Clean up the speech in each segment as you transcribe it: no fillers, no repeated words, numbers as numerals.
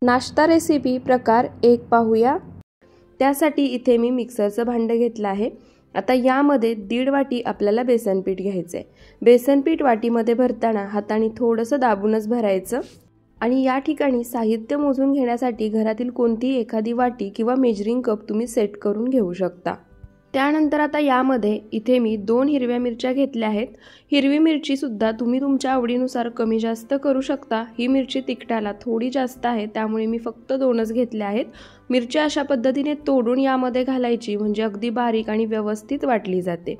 नाश्ता रेसिपी प्रकार 1 पाहूया। त्यासाठी इथे मी मिक्सरचं भांडं घेतलं आहे। आता यामध्ये 1.5 वाटी आपल्याला बेसन पीठ घ्यायचंय। बेसन पीठ वाटीमध्ये भरताना हाताने थोडंसं दाबूनच भरायचं आणि या ठिकाणी साहित्य मोजून घेण्यासाठी घरातील कोणतीही एखादी वाटी किंवा मेजरिंग कप तुम्ही सेट करून घेऊ शकता। त्यानंतर आता यामध्ये इथे मी 2 हिरव्या मिरच्या घेतल्या आहेत। हिरवी मिरची सुद्धा तुम्ही तुमच्या आवडीनुसार कमी जास्त करू शकता। ही मिरची तिखटाला थोडी जास्त आहे त्यामुळे मी फक्त 2च घेतल्या आहेत। मिरची अशा पद्धतीने तोडून यामध्ये घालायची म्हणजे अगदी बारीक आणि व्यवस्थित वाटली जाते।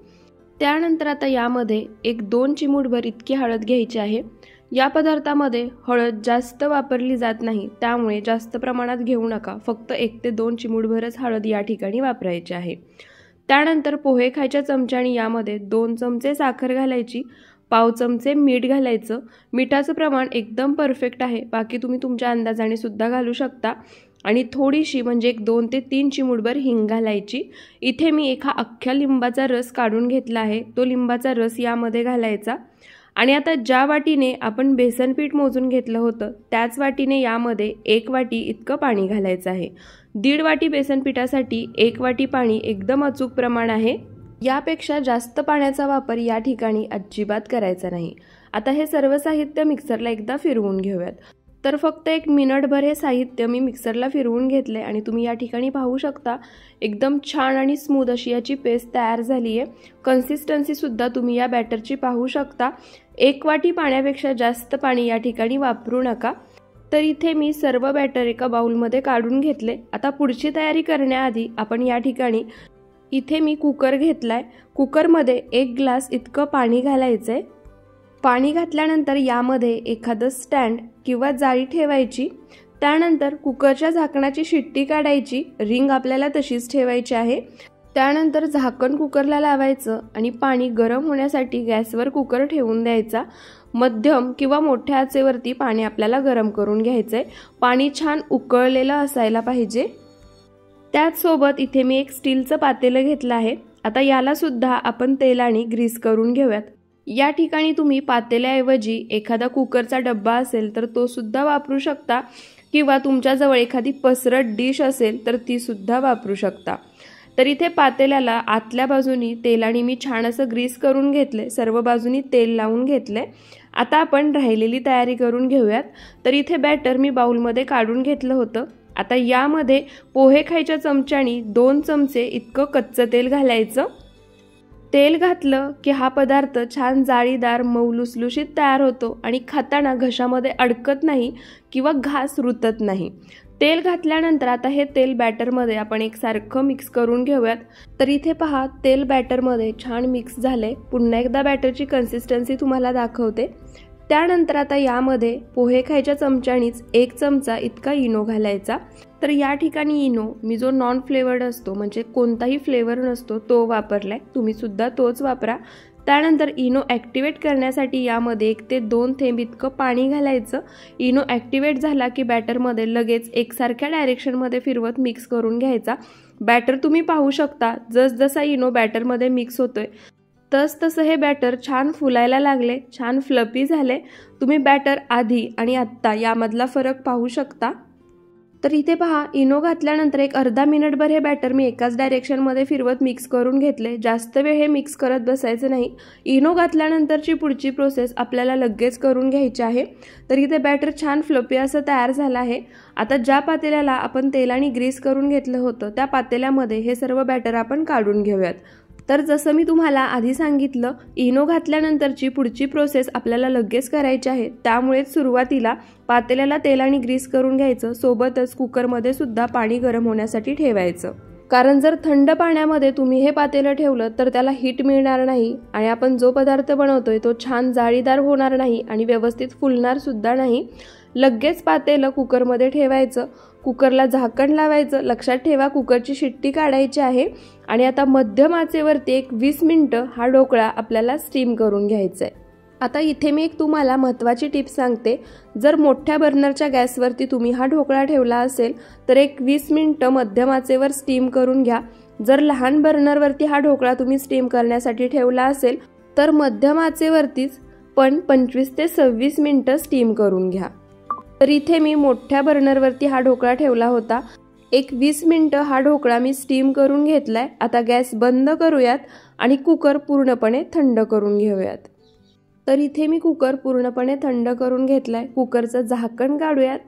त्यानंतर आता यामध्ये 1-2 चिमूटभर इतकी हळद घ्यायची आहे। या पदार्थामध्ये हळद जास्त वापरली जात नाही त्यामुळे जास्त प्रमाणात घेऊ नका, फक्त 1 ते 2 चिमूटभरच हळद या ठिकाणी वापरायची आहे। त्यानंतर पोहे खायच्या चमच्याने यामध्ये 2 चमचे साखर घालायची, पाव चमचे मीठ घालायचं। मिठाचं प्रमाण एकदम परफेक्ट आहे, बाकी तुम्ही तुमच्या अंदाजाने सुद्धा घालू शकता आणि थोडीशी म्हणजे 2 ते 3 चिमूटभर हिंग घालायची। इथे मी एका अख्ख्या लिंबाचा रस काढून घेतला आहे, तो लिंबाचा रस यामध्ये घालायचा आणि आता ज्या वाटीने आपण बेसन पीठ मोजून घेतलं होतं त्याच वाटीने यामध्ये 1 वाटी इतकं पाणी घालायचं आहे। 1.5 वाटी बेसन पिठासाठी 1 वाटी पाणी एकदम अचूक प्रमाण आहे। यापेक्षा जास्त पाण्याचा वापर या ठिकाणी अजिबात करायचा नाही। आता हे सर्व साहित्य मिक्सरला एकदा फिरवून घेऊयात। तर फक्त 1 मिनिटभर हे साहित्य मी मिक्सरला फिरवून घेतले आणि तुम्ही या ठिकाणी पाहू शकता एकदम छान आणि स्मूथ अशी याची पेस्ट तयार झाली आहे। कन्सिस्टन्सी सुद्धा तुम्ही या बॅटरची पाहू शकता। 1 वाटी पाण्यापेक्षा जास्त पाणी या ठिकाणी वापरू नका। तर इथे मी सर्व बॅटर एका बाउलमध्ये काढून घेतले। आता पुढची तयारी करण्याआधी आपण या ठिकाणी इथे मी कुकर घेतलाय। कुकरमध्ये 1 ग्लास इतकं पाणी घालायचंय। पाणी घातल्यानंतर यामध्ये एखादं स्टँड किंवा जाळी ठेवायची। त्यानंतर कुकरच्या झाकणाची शिट्टी काढायची, रिंग आपल्याला तशीच ठेवायची आहे। त्यानंतर झाकण कुकरला लावायचं आणि पाणी गरम होण्यासाठी गॅसवर कुकर ठेवून द्यायचा। मध्यम किंवा मोठ्या आचेवरती पाणी आपल्याला गरम करून घ्यायचंय। पाणी छान उकळलेलं असायला पाहिजे। त्याचसोबत इथे मी एक स्टीलचं पातेलं घेतलं आहे। आता याला सुद्धा आपण तेलाने ग्रीस करून घेऊयात। या ठिकाणी तुम्ही पातेल्याऐवजी एखादा कुकरचा डब्बा असेल तर तो सुद्धा वापरू शकता किंवा तुमच्याजवळ एखादी पसरट डिश असेल तर ती सुद्धा वापरू शकता। तर इथे पातेल्याला आतल्या बाजूनी तेलाने मी छान असं ग्रीस करून घेतले, सर्व बाजूनी तेल लावून घेतले। आता आपण राहिलेली तयारी करून घेऊयात। तर इथे बॅटर मी बाउलमध्ये काढून घेतलं होतं। आता यामध्ये पोहे खायच्या चमच्याने 2 चमचे इतकं कच्चं तेल घालायचं। तेल घातलं की हा पदार्थ छान जाळीदार मऊ लुसलुशीत तयार होतो आणि खाताना घशामध्ये अडकत नाही किंवा घास रुतत नाही। तेल घातल्यानंतर आता हे तेल बॅटरमध्ये आपण एकसारखं मिक्स करून घेऊयात। तर इथे पहा तेल बॅटरमध्ये छान मिक्स झाले। पुन्हा एकदा बॅटरची कन्सिस्टन्सी तुम्हाला दाखवते। त्यानंतर आता यामध्ये पोहे खायच्या चमच्यानेच 1 चमचा इतका इनो घालायचा। तर या ठिकाणी इनो मी जो नॉन फ्लेवर्ड असतो म्हणजे कोणताही फ्लेवर नसतो तो वापरलाय, तुम्ही सुद्धा तोच वापरा। त्यानंतर इनो ॲक्टिवेट करण्यासाठी यामध्ये 1 ते 2 थेंब इतकं पाणी घालायचं। इनो ॲक्टिवेट झाला की बॅटरमध्ये लगेच एकसारख्या डायरेक्शनमध्ये फिरवत मिक्स करून घ्यायचा। बॅटर तुम्ही पाहू शकता जसजसा इनो बॅटरमध्ये मिक्स होतोय तसं हे बॅटर छान फुलायला लागले, छान फ्लपी झाले। तुम्ही बॅटर आधी आणि आत्ता यामधला फरक पाहू शकता। तर इथे पहा इनो घातल्यानंतर 1 अर्धा मिनिटभर हे बॅटर मी एकाच डायरेक्शनमध्ये फिरवत मिक्स करून घेतले। जास्त वेळ हे मिक्स करत बसायचं नाही। इनो घातल्यानंतरची पुढची प्रोसेस आपल्याला लगेच करून घ्यायची आहे। तर इथे बॅटर छान फ्लपी असं तयार झालं आहे। आता ज्या पातेल्याला आपण तेलाने ग्रीस करून घेतलं होतं त्या पातेल्यामध्ये हे सर्व बॅटर आपण काढून घेऊयात। तर जसं मी तुम्हाला आधी सांगितलं इनो घातल्यानंतरची पुढची प्रोसेस आपल्याला लगेच करायची आहे, त्यामुळे सुरुवातीला पातेल्याला तेलाने ग्रीस करून घ्यायचं, सोबतच कुकरमध्ये सुद्धा पाणी गरम होण्यासाठी ठेवायचं। कारण जर थंड पाण्यामध्ये तुम्ही हे पातेलं ठेवलं तर त्याला हीट मिळणार नाही आणि आपण जो पदार्थ बनवतोय तो छान जाळीदार होणार नाही आणि व्यवस्थित फुलणार सुद्धा नाही। लगेच पातेलं कुकरमध्ये ठेवायचं, कुकरला झाकण लावायचं। लक्षात ठेवा कुकरची शिट्टी काढायची आहे आणि आता मध्यम आचेवरती 20 मिनिटं हा ढोकळा आपल्याला स्टीम करून घ्यायचा आहे। आता इथे मी एक तुम्हाला महत्त्वाची टिप सांगते। जर मोठ्या बर्नरच्या गॅसवरती तुम्ही हा ढोकळा ठेवला असेल तर 20 मिनिटं मध्यम आचेवर स्टीम करून घ्या। जर लहान बर्नरवरती हा ढोकळा तुम्ही स्टीम करण्यासाठी ठेवला असेल तर मध्यम आचेवरतीच पण 25 ते 26 मिनिटं स्टीम करून घ्या। तर इथे मी मोठ्या बर्नरवरती हा ढोकळा ठेवला होता। एक 20 मिनिटं हा ढोकळा मी स्टीम करून घेतलाय। आता गॅस बंद करूयात आणि कुकर पूर्णपणे थंड करून घेऊयात। तर इथे मी कुकर पूर्णपणे थंड करून घेतलाय। कुकरचं झाकण काढूयात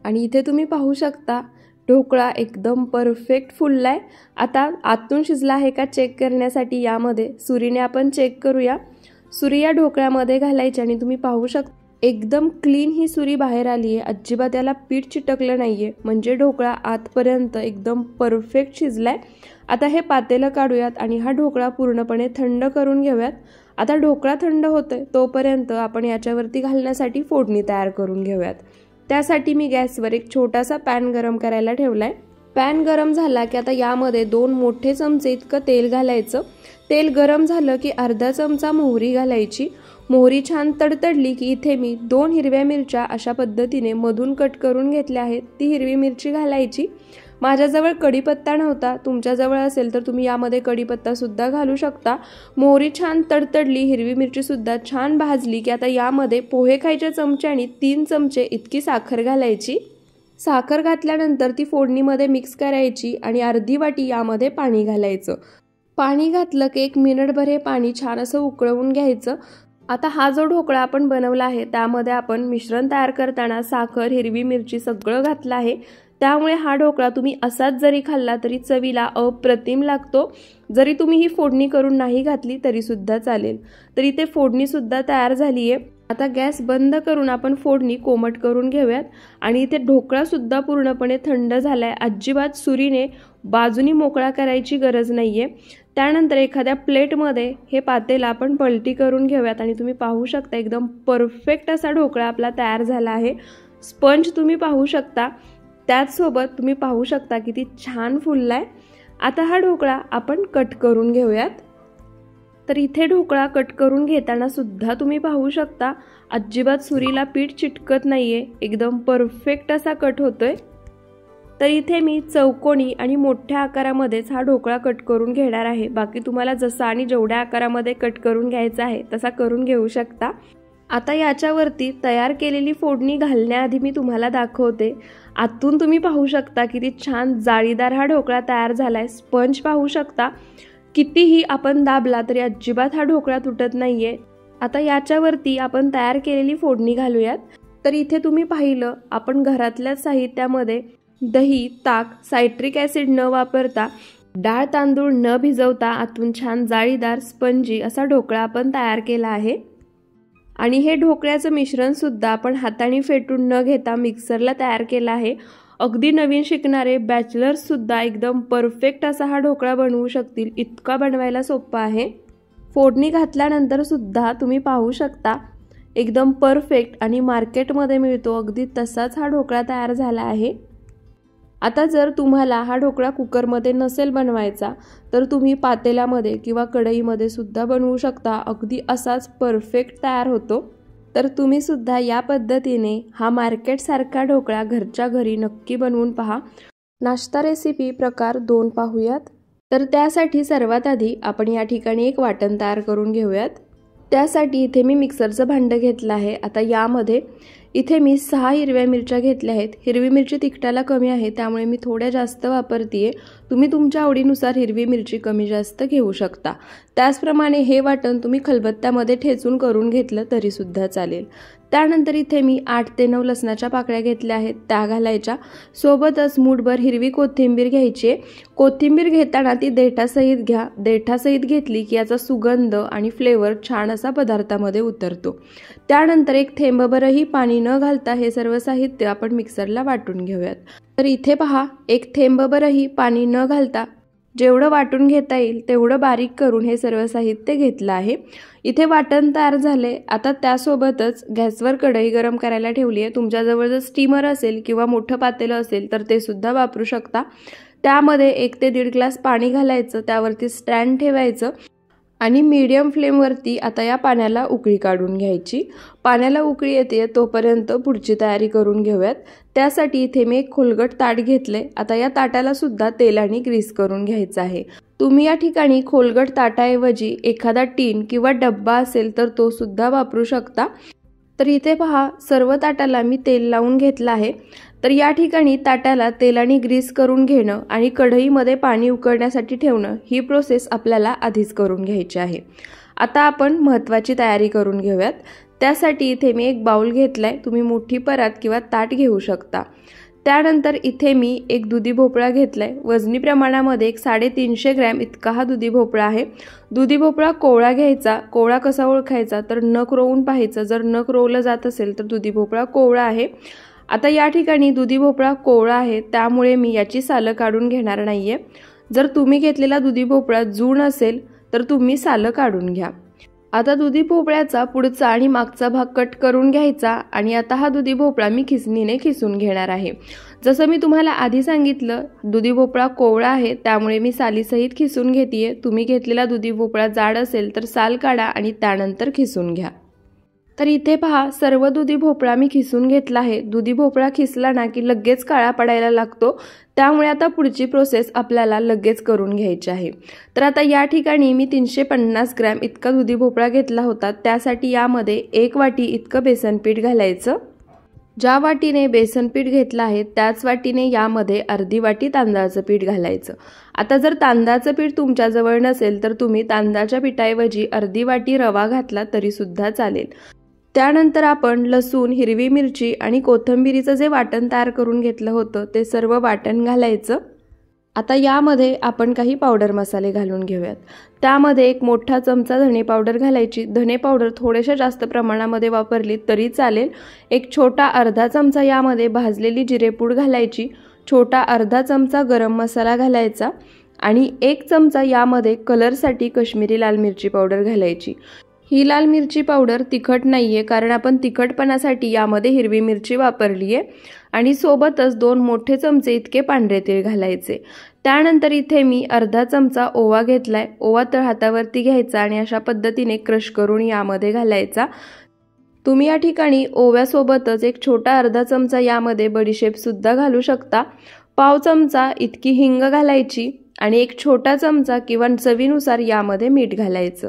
आणि इथे तुम्ही पाहू शकता ढोकळा एकदम परफेक्ट फुललाय। आता आतून शिजला आहे का चेक करण्यासाठी यामध्ये सुरीने आपण चेक करूया। सुरी या ढोकळ्यामध्ये घालायची आणि तुम्ही पाहू शकता एकदम क्लीन ही सुरी बाहेर आली आहे। अजिबात याला पीठ चिटकलं नाहीये, म्हणजे ढोकळा आतपर्यंत एकदम परफेक्ट शिजलाय। आता हे पातेलं काढूयात आणि हा ढोकळा पूर्णपणे थंड करून घेऊयात। आता ढोकळा थंड होतोय तोपर्यंत आपण याच्यावरती घालण्यासाठी फोडणी तयार करून घेऊयात। त्यासाठी मी गॅसवर एक छोटासा पॅन गरम करायला ठेवलाय। पॅन गरम झाला की आता यामध्ये 2 मोठे चमचे इतकं तेल घालायचं। तेल गरम झालं की अर्धा चमचा मोहरी घालायची। मोहरी छान तडतडली की इथे मी 2 हिरव्या मिरच्या अशा पद्धतीने मधून कट करून घेतल्या आहेत, ती हिरवी मिरची घालायची। माझ्याजवळ कढीपत्ता नव्हता, तुमच्याजवळ असेल तर तुम्ही यामध्ये कढीपत्ता सुद्धा घालू शकता। मोहरी छान तडतडली, हिरवी मिरची सुद्धा छान भाजली की आता यामध्ये पोहे खायच्या चमच्याने 3 चमचे इतकी साखर घालायची। साखर घातल्यानंतर ती फोडणीमध्ये मिक्स करायची आणि अर्धी वाटी यामध्ये पाणी घालायचं। पाणी घातलं की 1 मिनिटभर हे पाणी छान असं उकळवून घ्यायचं। आता हा जो ढोकळा आपण बनवला आहे त्यामध्ये आपण मिश्रण तयार करताना साखर, हिरवी मिरची सगळं घातलं आहे, त्यामुळे हा ढोकळा तुम्ही असाच जरी खाल्ला तरी चवीला अप्रतिम लागतो। जरी तुम्ही ही फोडणी करून नाही घातली तरी सुद्धा चालेल। तर इथे फोडणी सुद्धा तयार झाली आहे। आता गॅस बंद करून आपण फोडणी कोमट करून घेऊयात आणि इथे ढोकळा सुद्धा पूर्णपणे थंड झालाय। अजिबात सुरीने बाजूनी मोकळा करायची गरज नाहीये। त्यानंतर एखाद्या प्लेटमध्ये हे पातेलं आपण पलटी करून घेऊयात आणि तुम्ही पाहू शकता एकदम परफेक्ट असा ढोकळा आपला तयार झाला आहे। स्पंज तुम्ही पाहू शकता, त्याचसोबत तुम्ही पाहू शकता किती छान फुललाय। आता हा ढोकळा आपण कट करून घेऊयात। तर इथे ढोकळा कट करून घेताना सुद्धा तुम्ही पाहू शकता अजिबात सुरीला पीठ चिटकत नाहीये, एकदम परफेक्ट असा कट होतोय। तर इथे मी चौकोनी आणि मोठ्या आकारामध्येच हा ढोकळा कट करून घेणार आहे। बाकी तुम्हाला जसा आणि जेवढ्या आकारामध्ये कट करून घ्यायचा आहे तसा करून घेऊ शकता। आता याच्यावरती तयार केलेली फोडणी घालण्याआधी मी तुम्हाला दाखवते। आतून तुम्ही पाहू शकता किती छान जाळीदार हा ढोकळा तयार झालाय। स्पंज पाहू शकता, कितीही आपण दाबला तरी अजिबात हा ढोकळा तुटत नाहीये। आता याच्यावरती आपण तयार केलेली फोडणी घालूयात। तर इथे तुम्ही पाहिलं आपण घरातल्या साहित्यामध्ये दही, ताक, सायट्रिक ॲसिड न वापरता, डाळ तांदूळ न भिजवता आतून छान जाळीदार स्पंजी असा ढोकळा आपण तयार केला आहे। आणि हे ढोकळ्याचं मिश्रण सुद्धा आपण हाताने फेटून न घेता मिक्सरला तयार केला आहे। अगदी नवीन शिकणारे बॅचलर्स सुद्धा एकदम परफेक्ट असा हा ढोकळा बनवू शकतील, इतका बनवायला सोपा आहे। फोडणी घातल्यानंतर सुद्धा तुम्ही पाहू शकता एकदम परफेक्ट आणि मार्केटमध्ये मिळतो अगदी तसाच हा ढोकळा तयार झाला आहे। आता जर तुम्हाला हा ढोकळा कुकरमध्ये नसेल बनवायचा तर तुम्ही पातेल्यामध्ये किंवा कढईमध्ये सुद्धा बनवू शकता, अगदी असाच परफेक्ट तयार होतो। तर तुम्ही सुद्धा या पद्धतीने हा मार्केटसारखा ढोकळा घरच्या घरी नक्की बनवून पहा। नाश्ता रेसिपी प्रकार 2 पाहूयात। तर त्यासाठी सर्वात आधी आपण या ठिकाणी एक वाटण तयार करून घेऊयात। त्यासाठी इथे मी मिक्सरचं भांडं घेतलं आहे। आता यामध्ये इथे मी 6 हिरव्या मिरच्या घेतल्या आहेत। हिरवी मिरची तिखटाला कमी आहे त्यामुळे मी थोड्या जास्त वापरतेय। तुम्ही तुमच्या आवडीनुसार हिरवी मिरची कमी जास्त घेऊ शकता। त्याचप्रमाणे हे वाटण तुम्ही खलबत्त्यामध्ये ठेचून करून घेतलं तरी सुद्धा चालेल। त्यानंतर इथे मी 8 ते 9 लसणाच्या पाकळ्या घेतल्या आहेत, त्या घालायच्या। सोबतच मूठभर हिरवी कोथिंबीर घ्यायची। कोथिंबीर घेताना ती देठासहित घ्या। देठासहित घेतली की याचा सुगंध आणि फ्लेवर छान असा पदार्थामध्ये उतरतो। त्यानंतर एक थेंबभरही पाणी न घालता हे सर्व साहित्य आपण मिक्सरला वाटून घेऊयात। तर इथे पहा, एक थेंबभरही पाणी न घालता जेवढं वाटून घेता येईल तेवढं बारीक करून हे सर्व साहित्य घेतलं आहे। इथे वाटण तयार झाले। आता त्यासोबतच गॅसवर कढई गरम करायला ठेवली आहे। तुमच्याजवळ जर स्टीमर असेल किंवा मोठं पातेलं असेल तर ते सुद्धा वापरू शकता। त्यामध्ये 1 ते 1.5 ग्लास पाणी घालायचं, त्यावरती स्टँड ठेवायचं आणि मीडियम फ्लेमवरती आता या पाण्याला उकळी काढून घ्यायची। पाण्याला उकळी येते तोपर्यंत पुढची तयारी करून घेऊयात। त्यासाठी इथे मी एक खोलगट ताट घेतले। आता या ताटाला सुद्धा तेलाने ग्रीस करून घ्यायचं आहे। तुम्ही या ठिकाणी खोलगट ताटाऐवजी एखादा टीन किंवा डब्बा असेल तर तो सुद्धा वापरू शकता। तर इथे पहा सर्व ताटाला मी तेल लावून घेतलं आहे। तर या ठिकाणी ताटाला तेलाने ग्रीस करून घेणं आणि कढईमध्ये पाणी उकळण्यासाठी ठेवणं ही प्रोसेस आपल्याला आधीच करून घ्यायची आहे। आता आपण महत्त्वाची तयारी करून घेऊयात। त्यासाठी इथे मी एक बाउल घेतलाय, तुम्ही मोठी परात किंवा ताट घेऊ शकता। त्यानंतर इथे मी एक दुधी भोपळा घेतलाय, वजनी प्रमाणामध्ये एक 350 ग्रॅम इतका हा दुधी भोपळा आहे। दुधी भोपळा कोवळा घ्यायचा। कोवळा कसा ओळखायचा तर नख रोवून पाहायचं, जर नख रोवलं जात असेल तर दुधी भोपळा कोवळा आहे। आता या ठिकाणी दुधी भोपळा कोवळा आहे त्यामुळे मी याची सालं काढून घेणार नाहीये। जर तुम्ही घेतलेला दुधी भोपळा जून असेल तर तुम्ही सालं काढून घ्या। आता दुधी भोपळ्याचा पुढचा आणि मागचा भाग कट करून घ्यायचा आणि आता हा दुधी भोपळा मी खिसणीने खिसून घेणार आहे। जसं मी तुम्हाला आधी सांगितलं दुधी भोपळा कोवळा आहे त्यामुळे मी सालीसहित खिसून घेतेय। तुम्ही घेतलेला दुधी भोपळा जाड असेल तर साल काढा आणि त्यानंतर खिसून घ्या। तर इथे पहा सर्व दुधी भोपळा मी खिसून घेतला आहे। दुधी भोपळा खिसला ना की लगेच काळा पडायला लागतो, त्यामुळे आता पुढची प्रोसेस आपल्याला लगेच करून घ्यायची आहे। तर आता या ठिकाणी मी 350 ग्रॅम इतका दुधी भोपळा घेतला होता, त्यासाठी यामध्ये 1 वाटी इतकं बेसन पीठ घालायचं। ज्या वाटीने बेसन पीठ घेतलं आहे त्याच वाटीने यामध्ये अर्धी वाटी तांदळाचं पीठ घालायचं। आता जर तांदळाचं पीठ तुमच्याजवळ नसेल तर तुम्ही तांदळाच्या पिठाऐवजी अर्धी वाटी रवा घातला तरी सुद्धा चालेल। त्यानंतर आपण लसूण, हिरवी मिरची आणि कोथिंबीरीचं जे वाटण तयार करून घेतलं होतं ते सर्व वाटण घालायचं। आता यामध्ये आपण काही पावडर मसाले घालून घेऊयात। त्यामध्ये एक मोठा चमचा धणे पावडर घालायची। धणे पावडर थोडेशा जास्त प्रमाणामध्ये वापरली तरी चालेल। एक छोटा अर्धा चमचा यामध्ये भाजलेली जिरेपूड घालायची। छोटा अर्धा चमचा गरम मसाला घालायचा आणि 1 चमचा यामध्ये कलरसाठी काश्मीरी लाल मिरची पावडर घालायची। ही लाल मिरची पावडर तिखट नाहीये कारण आपण तिखटपणासाठी यामध्ये हिरवी मिरची वापरली आहे। आणि सोबतच 2 मोठे चमचे इतके पांढरे तीळ घालायचे। त्यानंतर इथे मी अर्धा चमचा ओवा घेतलाय। ओवा हातावरती घ्यायचा आणि अशा पद्धतीने क्रश करून यामध्ये घालायचा। तुम्ही या ठिकाणी ओव्यासोबतच एक छोटा अर्धा चमचा यामध्ये बडीशेप सुद्धा घालू शकता। पाव चमचा इतकी हिंग घालायची आणि एक छोटा चमचा किंवा चवीनुसार यामध्ये मीठ घालायचं।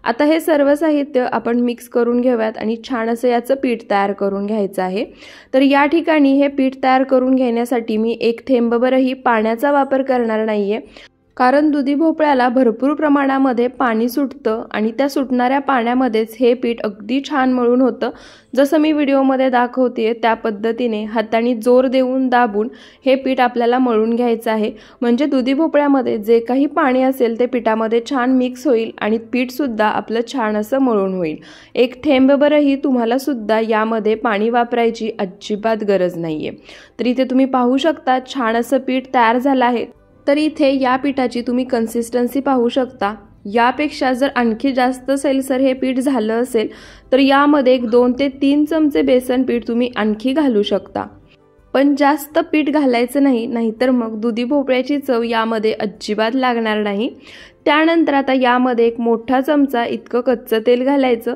आता हे सर्व साहित्य आपण मिक्स करून घेऊयात आणि छान असं याचं पीठ तयार करून घ्यायचं आहे। तर या ठिकाणी हे पीठ तयार करून घेण्यासाठी मी 1 थेंबभरही पाण्याचा वापर करणार नाहीये, कारण दुधी भोपळ्याला भरपूर प्रमाणामध्ये पाणी सुटतं आणि त्या सुटणाऱ्या पाण्यामध्येच हे पीठ अगदी छान मळून होतं। जसं मी व्हिडिओमध्ये दाखवते त्या पद्धतीने हाताने जोर देऊन दाबून हे पीठ आपल्याला मळून घ्यायचं आहे, म्हणजे दुधी भोपळ्यामध्ये जे काही पाणी असेल ते पिठामध्ये छान मिक्स होईल आणि पीठ सुद्धा आपलं छान असं मळून होईल। 1 थेंबभरही तुम्हाला सुद्धा यामध्ये पाणी वापरायची अजिबात गरज नाहीये। तर इथे तुम्ही पाहू शकता छान असं पीठ तयार झालं आहे। तर इथे या पिठाची तुम्ही कन्सिस्टन्सी पाहू शकता। यापेक्षा जर आणखी जास्त सैलसर हे पीठ झालं असेल तर यामध्ये 2 ते 3 चमचे बेसन पीठ तुम्ही आणखी घालू शकता, पण जास्त पीठ घालायचं नाही, नाहीतर मग दुधी भोपळ्याची चव यामध्ये अजिबात लागणार नाही। त्यानंतर आता यामध्ये एक मोठा चमचा इतकं कच्चं तेल घालायचं।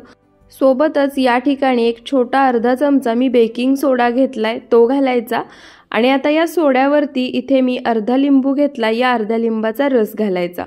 सोबतच या ठिकाणी एक छोटा अर्धा चमचा मी बेकिंग सोडा घेतलाय तो घालायचा आणि आता या सोड्यावरती इथे मी अर्धा लिंबू घेतला, या अर्ध्या लिंबाचा रस घालायचा।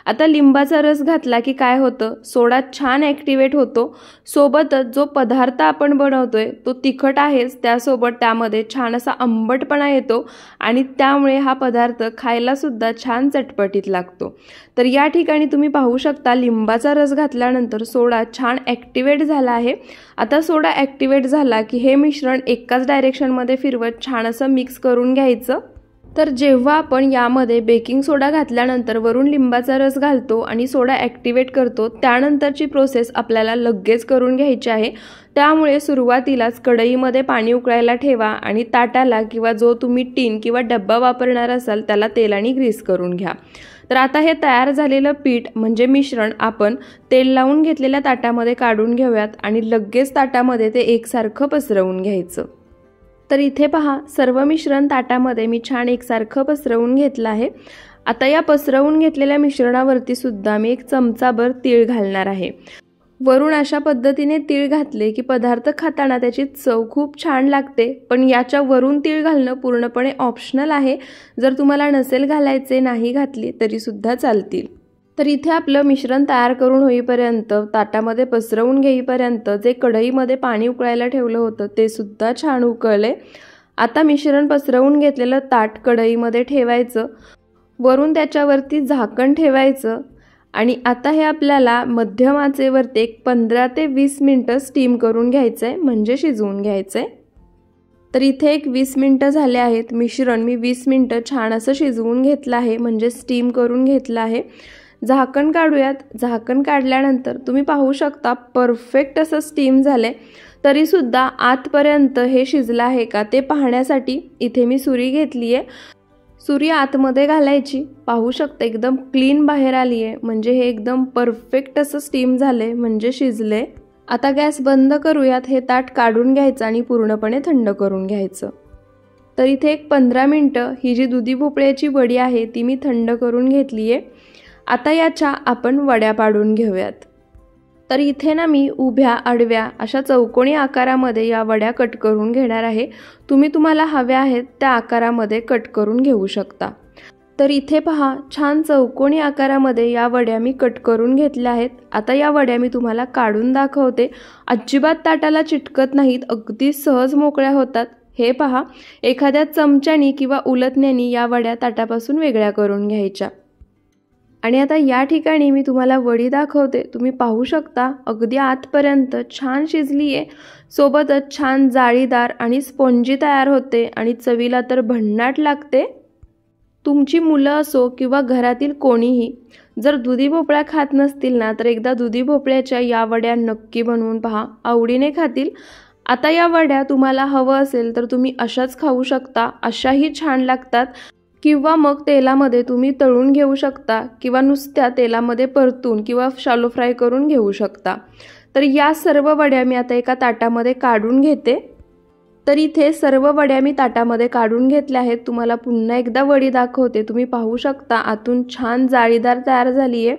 आता लिंबाचा रस घातला की काय होतं, सोडा छान ॲक्टिवेट होतो। सोबतच जो पदार्थ आपण बनवतोय तो तिखट आहेच, त्यासोबत त्यामध्ये छान असा आंबटपणा येतो आणि त्यामुळे हा पदार्थ खायला सुद्धा छान चटपटीत लागतो। तर या ठिकाणी तुम्ही पाहू शकता लिंबाचा रस घातल्यानंतर सोडा छान ॲक्टिवेट झाला आहे। आता सोडा ॲक्टिवेट झाला की हे मिश्रण एकाच डायरेक्शनमध्ये फिरवत छान असं मिक्स करून घ्यायचं। तर जेव्हा आपण यामध्ये बेकिंग सोडा घातल्यानंतर वरून लिंबाचा रस घालतो आणि सोडा ॲक्टिवेट करतो, त्यानंतरची प्रोसेस आपल्याला लगेच करून घ्यायची आहे। त्यामुळे सुरुवातीलाच कढईमध्ये पाणी उकळायला ठेवा आणि ताटाला किंवा जो तुम्ही टीन किंवा डब्बा वापरणार असाल त्याला तेलाने ग्रीस करून घ्या। तर आता हे तयार झालेलं पीठ म्हणजे मिश्रण आपण तेल लावून घेतलेल्या ताटामध्ये काढून घेऊयात आणि लगेच ताटामध्ये ते एकसारखं पसरवून घ्यायचं। तर इथे पहा सर्व मिश्रण ताटामध्ये मी छान एकसारखं पसरवून घेतलं आहे। आता या पसरवून घेतलेल्या मिश्रणावरती सुद्धा मी 1 चमचाभर तीळ घालणार आहे। वरून अशा पद्धतीने तीळ घातले की पदार्थ खाताना त्याची चव खूप छान लागते, पण याच्या वरून तीळ घालणं पूर्णपणे ऑप्शनल आहे। जर तुम्हाला नसेल घालायचे, नाही घातली तरी सुद्धा चालतील। तर इथे आपलं मिश्रण तयार करून होईपर्यंत, ताटामध्ये पसरवून घेईपर्यंत जे कढईमध्ये पाणी उकळायला ठेवलं होतं ते सुद्धा छान उकळले। आता मिश्रण पसरवून घेतलेलं ताट कढईमध्ये ठेवायचं, वरून त्याच्यावरती झाकण ठेवायचं आणि आता हे आपल्याला मध्यम आचेवरती एक 15 ते 20 मिनिटं स्टीम करून घ्यायचं आहे, म्हणजे शिजवून घ्यायचं आहे। तर इथे एक 20 मिनिटं झाले आहेत। मिश्रण मी 20 मिनिटं छान असं शिजवून घेतलं आहे, म्हणजे स्टीम करून घेतलं आहे। झाकण काढूयात। झाकण काढल्यानंतर तुम्ही पाहू शकता परफेक्ट असं स्टीम झालंय। तरीसुद्धा आतपर्यंत हे शिजलं आहे का ते पाहण्यासाठी इथे मी सुरी घेतली आहे। सुरी आतमध्ये घालायची, पाहू शकता एकदम क्लीन बाहेर आली आहे, म्हणजे हे एकदम परफेक्ट असं स्टीम झाले, म्हणजे शिजले। आता गॅस बंद करूयात। हे ताट काढून घ्यायचं आणि पूर्णपणे थंड करून घ्यायचं। तर इथे एक 15 मिनिटं ही जी दुधी भोपळ्याची वडी आहे ती मी थंड करून घेतली आहे। आता याच्या आपण वड्या पाडून घेऊयात। तर इथे ना मी उभ्या आडव्या अशा चौकोनी आकारामध्ये या वड्या कट करून घेणार आहे। तुम्हाला हव्या आहेत त्या आकारामध्ये कट करून घेऊ शकता। तर इथे पहा छान चौकोनी आकारामध्ये या वड्या मी कट करून घेतल्या आहेत। आता या वड्या मी तुम्हाला काढून दाखवते। अजिबात ताटाला चिटकत नाहीत, अगदी सहज मोकळ्या होतात। हे पहा, एखाद्या चमच्यानी किंवा उलटण्यानी या वड्या ताटापासून वेगळ्या करून घ्यायच्या। आणि आता या ठिकाणी मी तुम्हाला वडी दाखवते। तुम्ही पाहू शकता अगदी आतपर्यंत छान शिजली आहे, सोबतच छान जाळीदार आणि स्पॉन्जी तयार होते आणि चवीला तर भन्नाट लागते। तुमची मुलं असो किंवा घरातील कोणीही जर दुधी भोपळा खात नसतील ना, तर एकदा दुधी भोपळ्याच्या या वड्या नक्की बनवून पहा, आवडीने खातील। आता या वड्या तुम्हाला हवं असेल तर तुम्ही अशाच खाऊ शकता, अशाही छान लागतात, किंवा मग तेलामध्ये तुम्ही तळून घेऊ शकता, किंवा नुसत्या तेलामध्ये परतून किंवा शालो फ्राय करून घेऊ शकता। तर या सर्व वड्या मी आता एका ताटामध्ये काढून घेते। तर इथे सर्व वड्या मी ताटामध्ये काढून घेतल्या आहेत। तुम्हाला पुन्हा एकदा वडी दाखवते। तुम्ही पाहू शकता आतून छान जाळीदार तयार झाली आहे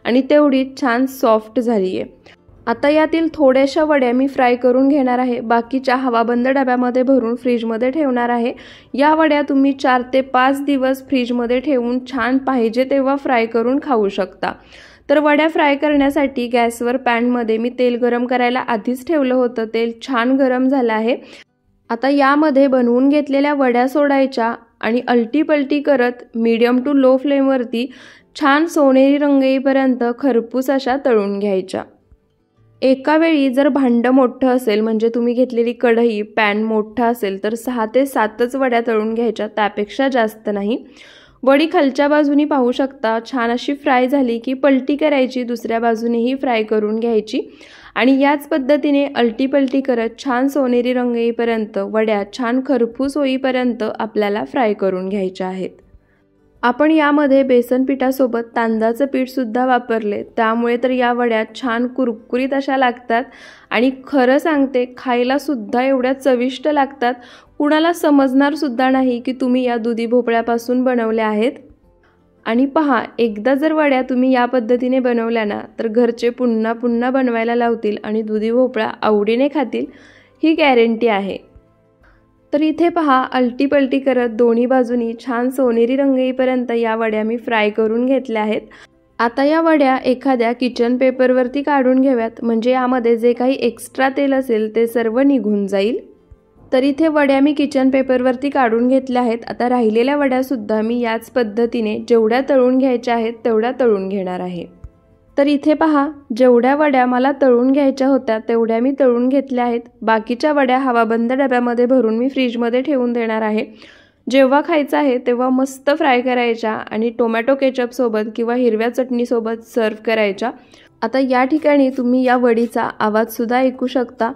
आणि तेवढीच छान सॉफ्ट झाली आहे। आता यातील थोड्याशा वड्या मी फ्राय करून घेणार आहे, बाकीच्या हवाबंद डब्यामध्ये भरून फ्रीजमध्ये ठेवणार आहे। या वड्या तुम्ही 4 ते 5 दिवस फ्रीजमध्ये ठेवून छान पाहिजे तेव्हा फ्राय करून खाऊ शकता। तर वड्या फ्राय करण्यासाठी गॅसवर पॅनमध्ये मी तेल गरम करायला आधीच ठेवलं होतं। तेल छान गरम झालं आहे। आता यामध्ये बनवून घेतलेल्या वड्या सोडायच्या आणि अलटी पलटी करत मीडियम टू लो फ्लेमवरती छान सोनेरी रंग येईपर्यंत खरपूस अशा तळून घ्यायच्या। एका वेळी जर भांडं मोठं असेल, म्हणजे तुम्ही घेतलेली कढई पॅन मोठा असेल, तर 6 ते 7च वड्या तळून घ्यायच्या, त्यापेक्षा जास्त नाही। वडी खालच्या बाजूनी पाहू शकता छान अशी फ्राय झाली की पलटी करायची, दुसऱ्या बाजूनेही फ्राय करून घ्यायची आणि याच पद्धतीने अलटी पलटी करत छान सोनेरी रंग येईपर्यंत वड्या छान खरपूस होईपर्यंत आपल्याला फ्राय करून घ्यायच्या आहेत। आपण यामध्ये बेसन पिठासोबत तांदळाचं पीठ सुद्धा वापरले, त्यामुळे तर या वड्या छान कुरकुरीत अशा लागतात आणि खरं सांगते खायला सुद्धा एवढ्या चविष्ट लागतात, कुणाला समजणार सुद्धा नाही की तुम्ही या दुधी भोपळ्यापासून बनवल्या आहेत। आणि पहा, एकदा जर वड्या तुम्ही या पद्धतीने बनवल्या ना, तर घरचे पुन्हा पुन्हा बनवायला लावतील आणि दुधी भोपळा आवडीने खातील, ही गॅरंटी आहे। तर इथे पहा अलटी पलटी करत दोन्ही बाजूनी छान सोनेरी रंग येईपर्यंत या वड्या मी फ्राय करून घेतल्या आहेत। आता या वड्या एखाद्या किचन पेपरवरती काढून घेऊयात, म्हणजे यामध्ये जे काही एक्स्ट्रा तेल असेल ते सर्व निघून जाईल। तर इथे वड्या मी किचन पेपरवरती काढून घेतल्या आहेत। आता राहिलेल्या वड्या सुद्धा मी याच पद्धतीने जेवढ्या तळून घ्यायच्या आहेत तेवढ्या तळून घेणार आहे। तर इथे पहा, जेवढ्या वड्या मला तळून घ्यायच्या होत्या तेवढ्या मी तळून घेतल्या आहेत। बाकीच्या वड्या हवाबंद डब्यामध्ये भरून मी फ्रीजमध्ये ठेवून देणार आहे। जेव्हा खायचं आहे तेव्हा मस्त फ्राय करायच्या आणि टोमॅटो केचप सोबत किंवा हिरव्या चटणीसोबत सर्व करायच्या। आता या ठिकाणी तुम्ही या वडीचा आवाज सुद्धा ऐकू शकता।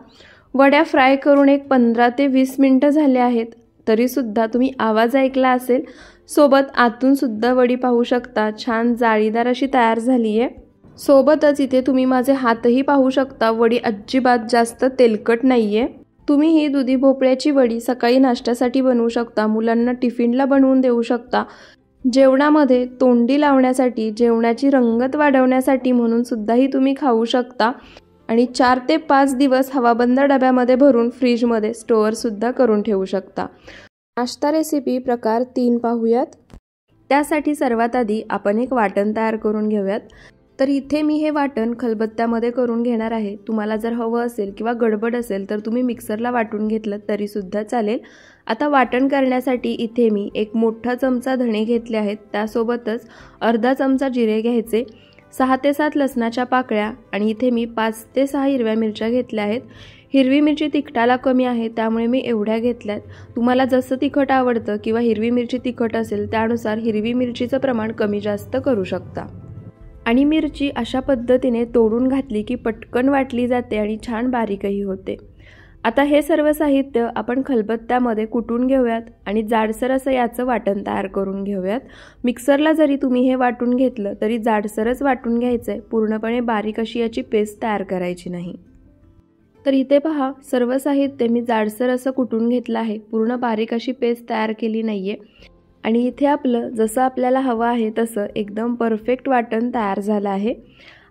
वड्या फ्राय करून एक 15 ते 20 मिनिटं झाले आहेत, तरीसुद्धा तुम्ही आवाज ऐकला असेल। सोबत आतून सुद्धा वडी पाहू शकता छान जाळीदार अशी तयार झाली आहे। सोबतच इथे तुम्ही माझे हातही पाहू शकता, वडी अजिबात जास्त तेलकट नाहीये। तुम्ही ही दुधी भोपळ्याची वडी सकाळी नाश्त्यासाठी बनवू शकता, मुलांना टिफिनला बनवून देऊ शकता, जेवणामध्ये तोंडी लावण्यासाठी, जेवणाची रंगत वाढवण्यासाठी म्हणून सुद्धाही तुम्ही खाऊ शकता आणि 4 ते 5 दिवस हवाबंद डब्यामध्ये भरून फ्रीजमध्ये स्टोअर सुद्धा करून ठेवू शकता। नाश्ता रेसिपी प्रकार 3 पाहूयात। त्यासाठी सर्वात आधी आपण एक वाटण तयार करून घेऊयात। तर इथे मी हे वाटण खलबत्त्यामध्ये करून घेणार आहे। तुम्हाला जर हवं असेल किंवा गडबड असेल तर तुम्ही मिक्सरला वाटून घेतलं तरी सुद्धा चालेल। आता वाटण करण्यासाठी इथे मी एक मोठा चमचा धणे घेतले आहेत, त्यासोबतच अर्धा चमचा जिरे घ्यायचे, 6 ते 7 लसणाच्या पाकळ्या आणि इथे मी 5 ते 6 हिरव्या मिरच्या घेतल्या आहेत। हिरवी मिरची तिखटाला कमी आहे त्यामुळे मी एवढ्या घेतल्यात। तुम्हाला जसं तिखट आवडतं किंवा हिरवी मिरची तिखट असेल त्यानुसार हिरवी मिरचीचं प्रमाण कमी जास्त करू शकता। आणि मिरची अशा पद्धतीने तोडून घातली की पटकन वाटली जाते आणि छान बारीकही होते। आता हे सर्व साहित्य आपण खलबत्त्यामध्ये कुटून घेऊयात आणि जाडसर असं याचं वाटण तयार करून घेऊयात। मिक्सरला जरी तुम्ही हे वाटून घेतलं तरी जाडसरच वाटून घ्यायचंय, पूर्णपणे बारीक अशी याची पेस्ट तयार करायची नाही। तर इथे पहा, सर्व साहित्य मी जाडसर असं कुटून घेतलं आहे, पूर्ण बारीक अशी पेस्ट तयार केली नाहीये। आणि इथे आपलं जसं आपल्याला हवं आहे तसं एकदम परफेक्ट वाटण तयार झालं आहे।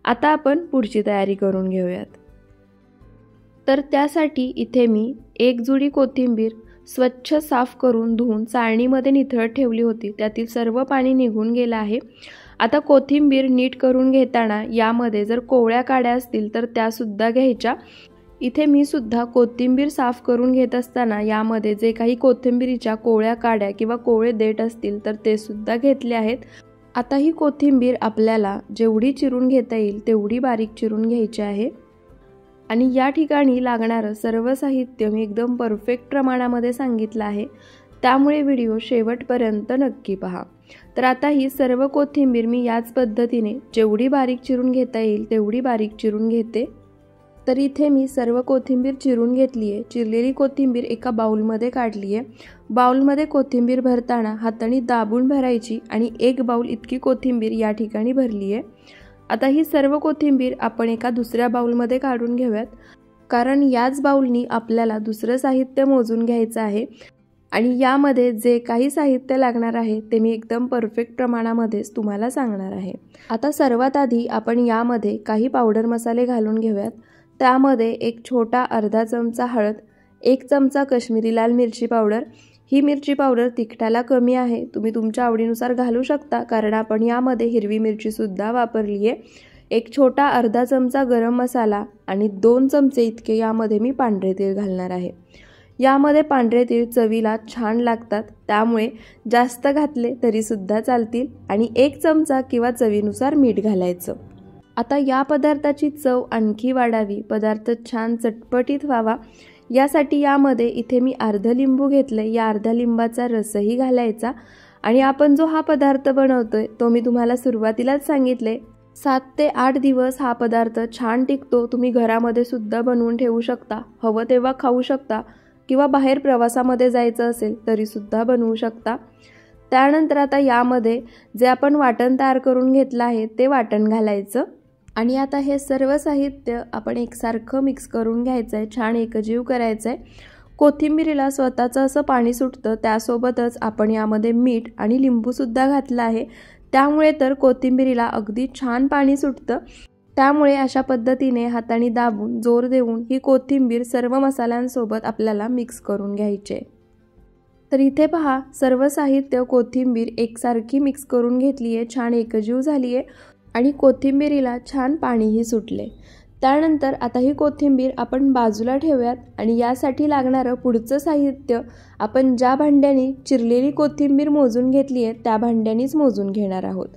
आता आपण पुढची तयारी करून घेऊयात। तर त्यासाठी इथे मी एक जुडी कोथिंबीर स्वच्छ साफ करून धुवून चाळणीमध्ये निथळत ठेवली होती, त्यातील सर्व पाणी निघून गेलं आहे। आता कोथिंबीर नीट करून घेताना यामध्ये जर कोवळ्या काड्या असतील तर त्या सुद्धा घ्यायच्या। इथे मी सुद्धा कोथिंबीर साफ करून घेत असताना यामध्ये जे काही कोथिंबीरीच्या कोवळ्या काड्या किंवा कोवळे देठ असतील तर ते सुद्धा घेतले आहेत। आता ही कोथिंबीर आपल्याला जेवढी चिरून घेता येईल तेवढी बारीक चिरून घ्यायची आहे। आणि या ठिकाणी लागणारं सर्व साहित्य मी एकदम परफेक्ट प्रमाणामध्ये सांगितलं आहे, त्यामुळे व्हिडिओ शेवटपर्यंत नक्की पहा। तर आता ही सर्व कोथिंबीर मी याच पद्धतीने जेवढी बारीक चिरून घेता येईल तेवढी बारीक चिरून घेते। तर इथे मी सर्व कोथिंबीर चिरून घेतली आहे। चिरलेली कोथिंबीर एका बाउलमध्ये काढली आहे। बाउलमध्ये कोथिंबीर भरताना हाताने दाबून भरायची आणि 1 बाउल इतकी कोथिंबीर या ठिकाणी भरली आहे। आता ही सर्व कोथिंबीर आपण एका दुसऱ्या बाउलमध्ये काढून घेऊयात, कारण याच बाउलनी आपल्याला दुसरं साहित्य मोजून घ्यायचं आहे आणि यामध्ये जे काही साहित्य लागणार आहे ते मी एकदम परफेक्ट प्रमाणामध्येच तुम्हाला सांगणार आहे। आता सर्वात आधी आपण यामध्ये काही पावडर मसाले घालून घेऊयात। त्यामध्ये एक छोटा अर्धा चमचा हळद, 1 चमचा काश्मीरी लाल मिरची पावडर। ही मिरची पावडर तिखटाला कमी आहे, तुम्ही तुमच्या आवडीनुसार घालू शकता, कारण आपण यामध्ये हिरवी मिरची सुद्धा वापरली आहे। एक छोटा अर्धा चमचा गरम मसाला आणि 2 चमचे इतके यामध्ये मी पांढरे तीळ घालणार आहे। यामध्ये पांढरे तीळ चवीला छान लागतात, त्यामुळे जास्त घातले तरी सुद्धा चालतील आणि 1 चमचा किंवा चवीनुसार मीठ घालायचं। आता या पदार्थाची चव आणखी वाढावी, पदार्थ छान चटपटीत व्हावा, यासाठी यामध्ये इथे मी अर्ध लिंबू घेतले, या अर्ध्या लिंबाचा रसही घालायचा। आणि आपण जो हा पदार्थ बनवतोय तो मी तुम्हाला सुरुवातीलाच सांगितले, 7 ते 8 दिवस हा पदार्थ छान टिकतो। तुम्ही घरामध्ये सुद्धा बनवून ठेवू शकता, हवं तेव्हा खाऊ शकता किंवा बाहेर प्रवासामध्ये जायचं असेल तरी सुद्धा बनवू शकता। त्यानंतर आता यामध्ये जे आपण वाटण तयार करून घेतलं आहे ते वाटण घालायचं आणि आता हे सर्व साहित्य आपण एकसारखं मिक्स करून घ्यायचं आहे, छान एकजीव करायचं आहे। कोथिंबीरीला स्वतःचं असं पाणी सुटतं, त्यासोबतच आपण यामध्ये मीठ आणि लिंबू सुद्धा घातलं आहे, त्यामुळे तर कोथिंबीरीला अगदी छान पाणी सुटतं। त्यामुळे अशा पद्धतीने हाताने दाबून जोर देऊन ही कोथिंबीर सर्व मसाल्यांसोबत आपल्याला मिक्स करून घ्यायची आहे। तर इथे पहा, सर्व साहित्य कोथिंबीर एकसारखी मिक्स करून घेतली आहे, छान एकजीव झाली आहे आणि कोथिंबीरीला छान पाणीही सुटले। त्यानंतर आता ही कोथिंबीर आपण बाजूला ठेवूयात आणि यासाठी लागणारं पुढचं साहित्य आपण ज्या भांड्याने चिरलेली कोथिंबीर मोजून घेतली आहे त्या भांड्यानेच मोजून घेणार आहोत।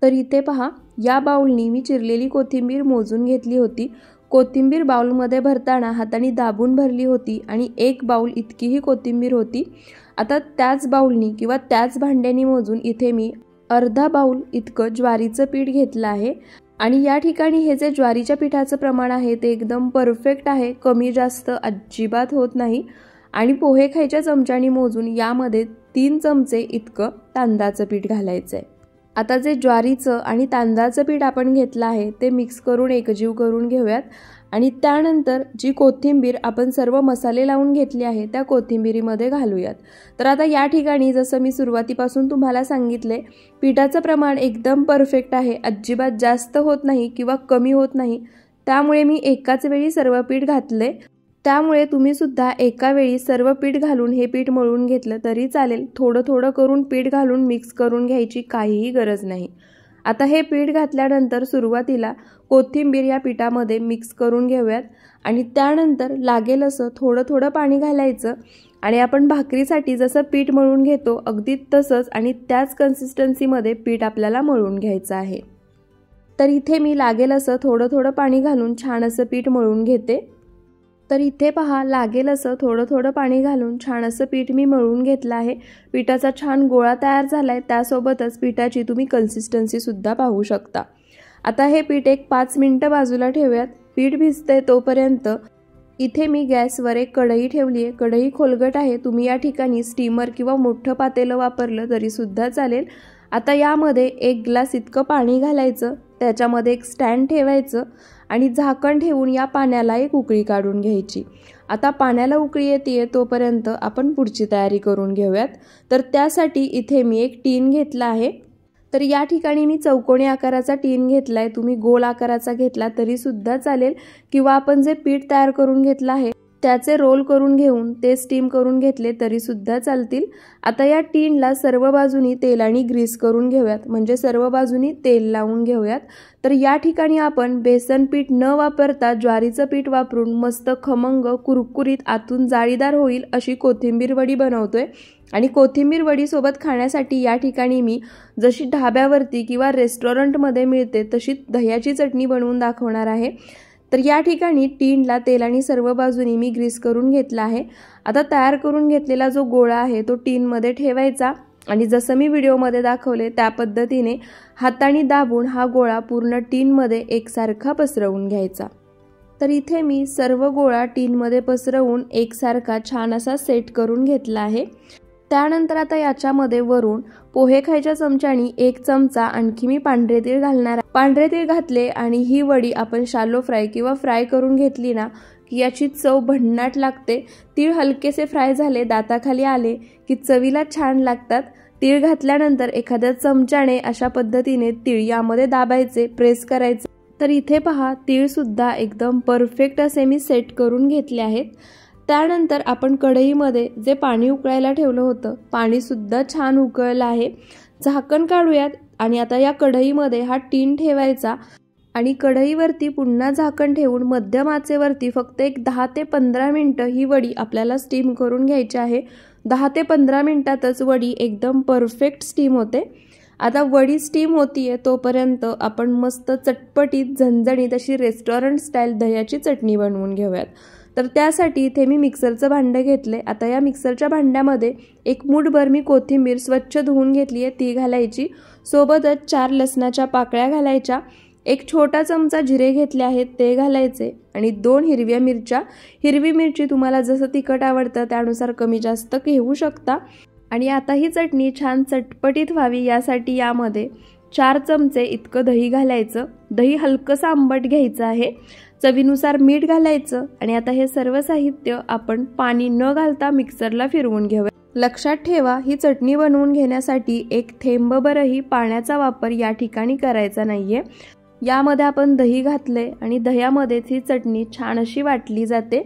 तर इथे पहा, या बाउलनी मी चिरलेली कोथिंबीर मोजून घेतली होती। कोथिंबीर बाउलमध्ये भरताना हाताने दाबून भरली होती आणि 1 बाउल इतकी ही कोथिंबीर होती। आता त्याच बाउलनी किंवा त्याच भांड्याने मोजून इथे मी अर्धा बाउल इतकं ज्वारीचं पीठ घेतलं आहे आणि या ठिकाणी हे जे ज्वारीच्या पिठाचं प्रमाण आहे ते एकदम परफेक्ट आहे, कमी जास्त अजिबात होत नाही। आणि पोहे खायच्या चमच्याने मोजून यामध्ये 3 चमचे इतकं तांदळाचं पीठ घालायचं आहे। आता जे ज्वारीचं आणि तांदळाचं पीठ आपण घेतलं आहे ते मिक्स करून एकजीव करून घेऊयात आणि त्यानंतर जी कोथिंबीर आपण सर्व मसाले लावून घेतले आहे त्या कोथिंबीरीमध्ये घालूयात। तर आता या ठिकाणी जसं मी सुरुवातीपासून तुम्हाला सांगितले, पिठाचं प्रमाण एकदम परफेक्ट आहे, अजिबात जास्त होत नाही किंवा कमी होत नाही, त्यामुळे मी एकाच वेळी सर्व पीठ घातले। त्यामुळे तुम्ही सुद्धा एका वेळी सर्व पीठ घालून हे पीठ मळून घेतलं तरी चालेल। थोडं थोडं करून पीठ घालून मिक्स करून घ्यायची काहीही गरज नाही। आता हे पीठ घातल्यानंतर सुरुवातीला कोथिंबीर या पिठामध्ये मिक्स करून घेऊयात आणि त्यानंतर लागेल असं थोडं थोडं पाणी घालायचं आणि आपण भाकरीसाठी जसं पीठ मळून घेतो अगदी तसंच आणि त्याच कन्सिस्टन्सीमध्ये पीठ आपल्याला मळून घ्यायचं आहे। तर इथे मी लागेल असं थोडं थोडं पाणी घालून छान असं पीठ मळून घेते। तर इथे पहा लागेल असं थोडं थोडं पाणी घालून छान असं पीठ मी मळून घेतलं आहे। पिठाचा छान गोळा तयार झालाय, त्यासोबतच पिठाची तुम्ही कन्सिस्टन्सी सुद्धा पाहू शकता। आता हे पीठ एक 5 मिनिटं बाजूला ठेवूयात। पीठ भिजते तोपर्यंत इथे मी गॅसवर एक कढई ठेवली आहे। कढई खोलगट आहे, तुम्ही या ठिकाणी स्टीमर किंवा मोठं पातेलं वापरलं तरी सुद्धा चालेल। आता यामध्ये 1 ग्लास इतकं पाणी घालायचं, त्याच्यामध्ये एक स्टँड ठेवायचं आणि झाकण ठेवून या पाण्याला एक उकळी काढून घ्यायची। आता पाण्याला उकळी येते तोपर्यंत आपण पुढची तयारी करून घेऊयात। तर त्यासाठी इथे मी एक टीन घेतला आहे। तर या ठिकाणी मी चौकोनी आकाराचा टीन घेतलाय, तुम्ही गोल आकाराचा घेतला तरी सुद्धा चालेल किंवा आपण जे पीठ तयार करून घेतलं आहे त्याचे रोल करून घेऊन ते स्टीम करून घेतले तरी सुद्धा चालतील। आता या टीनला सर्व बाजूनी तेलाने ग्रीस करून घेऊयात, म्हणजे सर्व बाजूनी तेल लावून घेऊयात। तर या ठिकाणी आपण बेसन पीठ न वापरता ज्वारीचं पीठ वापरून मस्त खमंग कुरकुरीत आतून जाळीदार होईल अशी कोथिंबीर वडी बनवतोय आणि कोथिंबीर वडी सोबत खाण्यासाठी या ठिकाणी मी जशी ढाब्यावरती किंवा रेस्टॉरंटमध्ये मिळते तशी दह्याची चटणी बनवून दाखवणार आहे। तर या ठिकाणी टीनला तेलाने सर्व बाजूनी मी ग्रीस करून घेतला आहे। आता तयार करून घेतलेला जो गोळा आहे तो टीनमध्ये ठेवायचा आणि जसं मी व्हिडिओमध्ये दाखवले त्या पद्धतीने हाताने दाबून हा गोळा पूर्ण टीनमध्ये एकसारखा पसरवून घ्यायचा। तर इथे मी सर्व गोळा टीनमध्ये पसरवून एकसारखा छान असा सेट करून घेतला आहे। त्यानंतर आता याच्यामध्ये वरून पोहे खायच्या चमच्यानी 1 चमचा आणखी मी पांढरे तीळ घालणार। पांढरे तीळ घातले आणि ही वडी आपण शालो फ्राय किंवा फ्राय करून घेतली ना की याची चव भन्नाट लागते। तीळ हलकेसे फ्राय झाले, दाताखाली आले की चवीला छान लागतात। तीळ घातल्यानंतर एखाद्या चमच्याने अशा पद्धतीने तीळ यामध्ये दाबायचे, प्रेस करायचे। तर इथे पहा तीळ सुद्धा एकदम परफेक्ट असे मी सेट करून घेतले आहेत। त्यानंतर आपण कढईमध्ये जे पाणी उकळायला ठेवलं होतं, पाणी सुद्धा छान उकळलं आहे। झाकण काढूयात आणि आता या कढईमध्ये हा टीन ठेवायचा आणि कढईवरती पुन्हा झाकण ठेवून मध्यम आचेवरती फक्त एक 10 ते 15 मिनिटं ही वडी आपल्याला स्टीम करून घ्यायची आहे। 10 ते 15 मिनिटातच वडी एकदम परफेक्ट स्टीम होते। आता वडी स्टीम होतीये तोपर्यंत आपण मस्त चटपटीत झणझणीत अशी रेस्टॉरंट स्टाईल दह्याची चटणी बनवून घेऊयात। तर त्यासाठी इथे मी मिक्सरचं भांडं घेतले। आता या मिक्सरच्या भांड्यामध्ये 1 मूठभर मी कोथिंबीर स्वच्छ धुवून घेतली आहे ती घालायची, सोबतच 4 लसणाच्या पाकळ्या घालायच्या, 1 छोटा चमचा जिरे घेतले आहेत ते घालायचे आणि 2 हिरव्या मिरच्या। हिरवी मिरची तुम्हाला जसं तिखट आवडतं त्यानुसार कमी जास्त घेऊ शकता। आणि आता ही चटणी छान चटपटीत व्हावी यासाठी यामध्ये 4 चमचे इतकं दही घालायचं। दही हलकंसं आंबट घ्यायचं आहे, चवीनुसार मीठ घालायचं आणि आता हे सर्व साहित्य आपण पाणी न घालता मिक्सरला फिरवून घेऊया। लक्षात ठेवा ही चटणी बनवून घेण्यासाठी 1 थेंबभरही पाण्याचा वापर या ठिकाणी करायचा नाहीये। यामध्ये आपण दही घातले आणि दह्यामध्ये ही चटणी छान अशी वाटली जाते।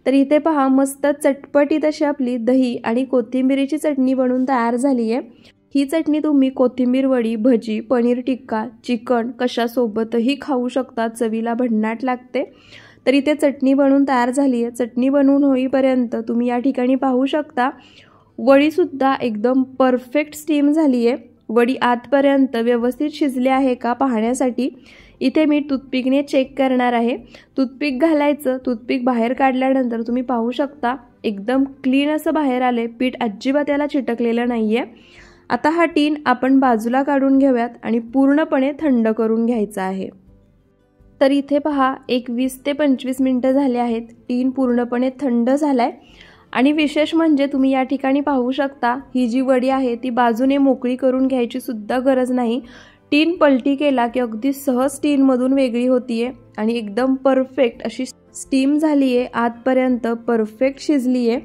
तर इथे पहा मस्त चटपटीत अशी आपली दही आणि कोथिंबीरीची चटणी बनवून तयार झाली आहे। ही चटणी तुम्ही कोथिंबीर वडी, भजी, पनीर टिक्का, चिकन कशासोबतही खाऊ शकता, चवीला भन्नाट लागते। तर इथे चटणी बनवून तयार झाली आहे। चटणी बनवून होईपर्यंत तुम्ही या ठिकाणी पाहू शकता वडी सुद्धा एकदम परफेक्ट स्टीम झाली आहे। वडी आतपर्यंत व्यवस्थित शिजली आहे का पाहण्यासाठी इथे मी टूथपिकने चेक करणार आहे। टूथपिक घालायचं, टूथपिक बाहेर काढल्यानंतर तुम्ही पाहू शकता एकदम क्लीन असं बाहेर आले, पीठ अजिबात याला चिटकलेलं नाहीये। आता हा टीन आपण बाजूला काढून घेऊयात आणि पूर्णपणे थंड करून घ्यायचा आहे। तर इथे पहा एक 20 ते 25 मिनिटं झाले आहेत, टीन पूर्णपणे थंड झालाय आणि विशेष म्हणजे तुम्ही या ठिकाणी पाहू शकता ही जी वडी आहे ती बाजूने मोकळी करून घ्यायची सुद्धा गरज नाही। टीन पलटी केला की अगदी सहज टीन मधून वेगळी होतीये आणि एकदम परफेक्ट अशी स्टीम झालीये, आतपर्यंत परफेक्ट शिजलीये।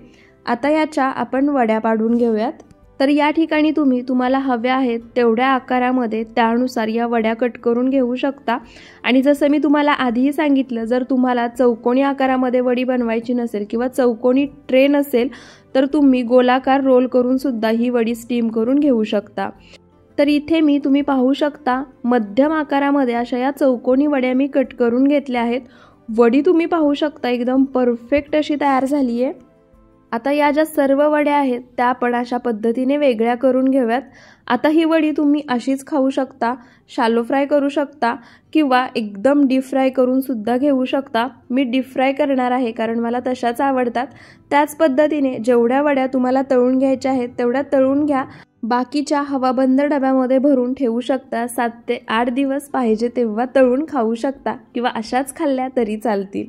आता याच्या आपण वड्या पाडून घेऊयात। तर या ठिकाणी तुम्हाला हव्या आहेत तेवढ्या आकारामध्ये त्यानुसार या वड्या कट करून घेऊ शकता। आणि जसं मी तुम्हाला आधीही सांगितलं, जर तुम्हाला चौकोनी आकारामध्ये वडी बनवायची नसेल किंवा चौकोनी ट्रे नसेल तर तुम्ही गोलाकार रोल करून सुद्धा ही वडी स्टीम करून घेऊ शकता। तर इथे तुम्ही पाहू शकता मध्यम आकारामध्ये अशा या चौकोनी वड्या मी कट करून घेतल्या आहेत। वडी तुम्ही पाहू शकता एकदम परफेक्ट अशी तयार झाली आहे। आता या ज्या सर्व वड्या आहेत त्या आपण अशा पद्धतीने वेगळ्या करून घेऊयात। आता ही वडी तुम्ही अशीच खाऊ शकता, शॅलो फ्राय करू शकता किंवा एकदम डीप फ्राय करून सुद्धा घेऊ शकता। मी डीप फ्राय करणार आहे कारण मला तशाच आवडतात। त्याच पद्धतीने जेवढ्या वड्या तुम्हाला तळून घ्यायच्या आहेत तेवढ्या तळून घ्या, बाकीच्या हवाबंद डब्यामध्ये भरून ठेवू शकता। 7 ते 8 दिवस पाहिजे तेव्हा तळून खाऊ शकता किंवा अशाच खाल्ल्या तरी चालतील।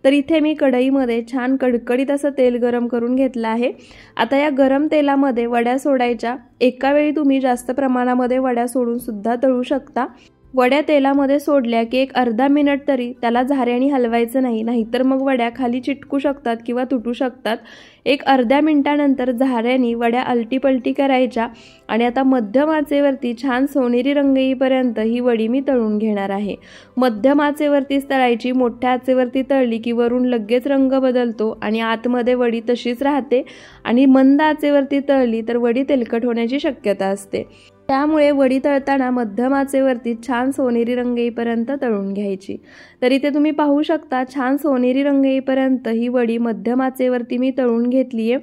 तर इथे मी कढईमध्ये छान कडकडीत असं तेल गरम करून घेतलं आहे। आता या गरम तेलामध्ये वड्या सोडायच्या। एका वेळी तुम्ही जास्त प्रमाणामध्ये वड्या सोडून सुद्धा तळू शकता। वड्या तेलामध्ये सोडल्या की एक अर्धा मिनिट तरी त्याला झाऱ्याने हलवायचं नाही, नाहीतर मग वड्या खाली चिटकू शकतात किंवा तुटू शकतात। एक अर्ध्या मिनिटानंतर झाऱ्याने वड्या अलटी-पलटी करायच्या आणि आता मध्यम आचेवरती छान सोनेरी रंग येईपर्यंत ही वडी मी तळून घेणार आहे। मध्यम आचेवरतीच तळायची, मोठ्या आचेवरती तळली की वरून लगेच रंग बदलतो आणि आतमध्ये वडी तशीच राहते आणि मंद आचेवरती तळली तर वडी तेलकट होण्याची शक्यता असते। त्यामुळे वडी तळताना मध्यम आचेवरती छान सोनेरी रंग येईपर्यंत तळून घ्यायची। तर इथे तुम्ही पाहू शकता छान सोनेरी रंग येईपर्यंत ही वडी मध्यम आचेवरती मी तळून घेतलीये।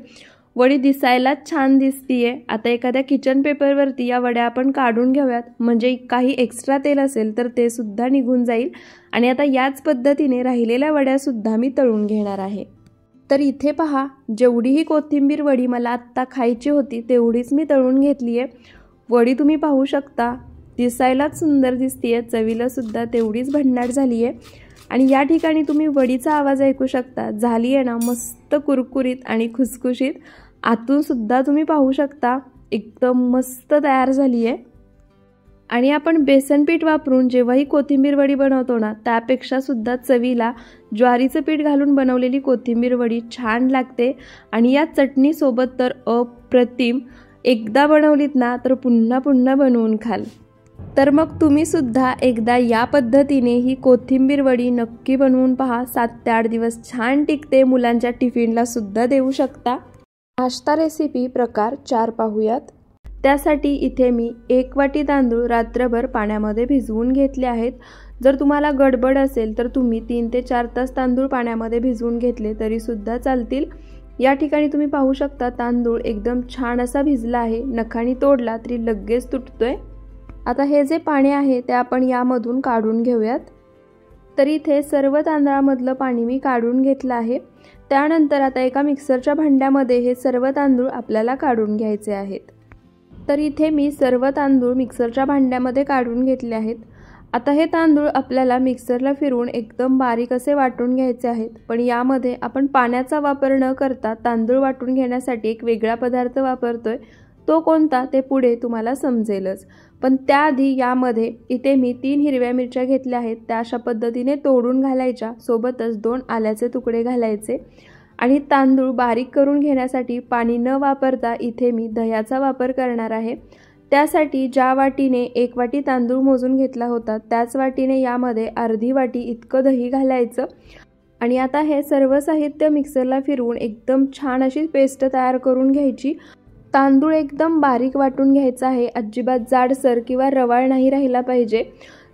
वडी दिसायलाच छान दिसतीये। आता एखाद्या किचन पेपरवरती या वड्या आपण काढून घेऊयात, म्हणजे काही एक्स्ट्रा तेल असेल तर ते सुद्धा निघून जाईल। आणि आता याच पद्धतीने राहिलेल्या वड्या सुद्धा मी तळून घेणार आहे। तर इथे पहा, जेवढीही कोथिंबीर वडी मला आत्ता खायची होती तेवढीच मी तळून घेतलीये। वडी तुम्ही पाहू शकता दिसायलाच सुंदर दिसतीये, चवीला सुद्धा तेवढीच भन्नाट झाली आहे। आणि या ठिकाणी तुम्ही वडीचा आवाज ऐकू शकता, झाली आहे ना मस्त कुरकुरीत आणि खुसखुशीत। आतून सुद्धा तुम्ही पाहू शकता एकदम मस्त तयार झाली आहे। आणि आपण बेसन पीठ वापरून जेव्हाही कोथिंबीर वडी बनवतो ना, त्यापेक्षा सुद्धा चवीला ज्वारीचं पीठ घालून बनवलेली कोथिंबीर वडी छान लागते। आणि या चटणी सोबत तर अप्रतिम। एकदा बनवलीत ना तर पुन्हा पुन्हा बनवून खाल। तर मग तुम्ही सुद्धा एकदा या पद्धतीने ही कोथिंबीर वडी नक्की बनवून पहा। 7 ते 8 दिवस छान टिकते, मुलांच्या टिफिनला सुद्धा देऊ शकता। नाश्ता रेसिपी प्रकार 4 पाहूयात। त्यासाठी इथे मी 1 वाटी तांदूळ रात्रभर पाण्यामध्ये भिजवून घेतले आहेत। जर तुम्हाला गडबड असेल तर तुम्ही 3 ते 4 तास तांदूळ पाण्यामध्ये भिजवून घेतले तरी सुद्धा चालतील। या ठिकाणी तुम्ही पाहू शकता तांदूळ एकदम छान असा भिजला आहे, नखानी तोडला तरी लगेच तुटतोय। आता हे जे पाणी आहे ते आपण यामधून काढून घेऊयात। तर इथे सर्व तांदळामधलं पाणी मी काढून घेतलं आहे। त्यानंतर आता एका मिक्सरच्या भांड्यामध्ये हे सर्व तांदूळ आपल्याला काढून घ्यायचे आहेत। तर इथे मी सर्व तांदूळ मिक्सरच्या भांड्यामध्ये काढून घेतले आहेत। आता हे तांदूळ आपल्याला मिक्सरला फिरवून एकदम बारीक असे वाटून घ्यायचे आहेत। पण यामध्ये आपण पाण्याचा वापर न करता तांदूळ वाटून घेण्यासाठी एक वेगळा पदार्थ वापरतोय। तो कोणता ते पुढे तुम्हाला समजेलच। पण त्याआधी यामध्ये इथे मी 3 हिरव्या मिरच्या घेतल्या आहेत, त्या अशा पद्धतीने तोडून घालायच्या। सोबतच 2 आल्याचे तुकडे घालायचे आणि तांदूळ बारीक करून घेण्यासाठी पाणी न वापरता इथे मी दह्याचा वापर करणार आहे। त्यासाठी ज्या वाटीने 1 वाटी तांदूळ मोजून घेतला होता त्याच वाटीने यामध्ये अर्धी वाटी इतकं दही घालायचं। आणि आता हे सर्व साहित्य मिक्सरला फिरवून एकदम छान अशी पेस्ट तयार करून घ्यायची। तांदूळ एकदम बारीक वाटून घ्यायचा आहे, अजिबात जाडसर किंवा रवाळ नाही राहिला पाहिजे।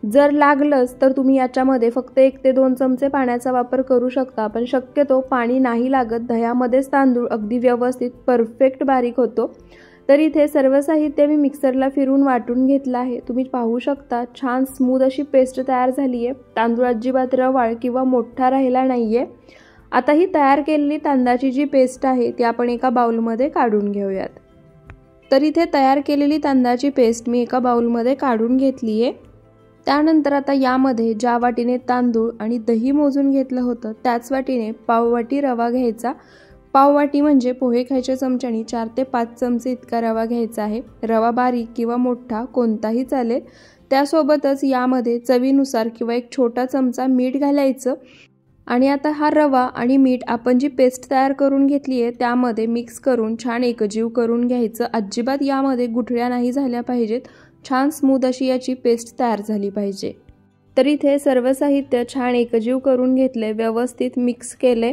जर लागलंच तर तुम्ही याच्यामध्ये फक्त 1 ते 2 चमचे पाण्याचा वापर करू शकता, पण शक्यतो पाणी नाही लागत, दह्यामध्येच तांदूळ अगदी व्यवस्थित परफेक्ट बारीक होतो। तर इथे सर्व साहित्य मी मिक्सरला फिरून वाटून घेतलं आहे। तुम्ही पाहू शकता छान स्मूथ अशी पेस्ट तयार झाली आहे। तांदूळ अजिबात रवाळ किंवा मोठा राहिला नाहीये। आता ही तयार केलेली तांदळाची जी पेस्ट आहे ती आपण एका बाउलमध्ये काढून घेऊयात। तर इथे तयार केलेली तांदळाची पेस्ट मी एका बाउलमध्ये काढून घेतली आहे। त्यानंतर आता यामध्ये ज्या वाटीने तांदूळ आणि दही मोजून घेतलं होतं त्याच वाटीने पाव वाटी रवा घ्यायचा। पाव वाटी म्हणजे पोहे खायच्या चमच्याने 4 ते 5 चमचे इतका रवा घ्यायचा आहे। रवा बारीक किंवा मोठा कोणताही चालेल। त्यासोबतच यामध्ये चवीनुसार किंवा 1 छोटा चमचा मीठ घालायचं। आणि आता हा रवा आणि मीठ आपण जी पेस्ट तयार करून घेतली आहे त्यामध्ये मिक्स करून छान एकजीव करून घ्यायचं। अजिबात यामध्ये गुठळ्या नाही झाल्या पाहिजेत, छान स्मूथ अशी याची पेस्ट तयार झाली पाहिजे। तर इथे सर्व साहित्य छान एकजीव करून घेतले, व्यवस्थित मिक्स केले,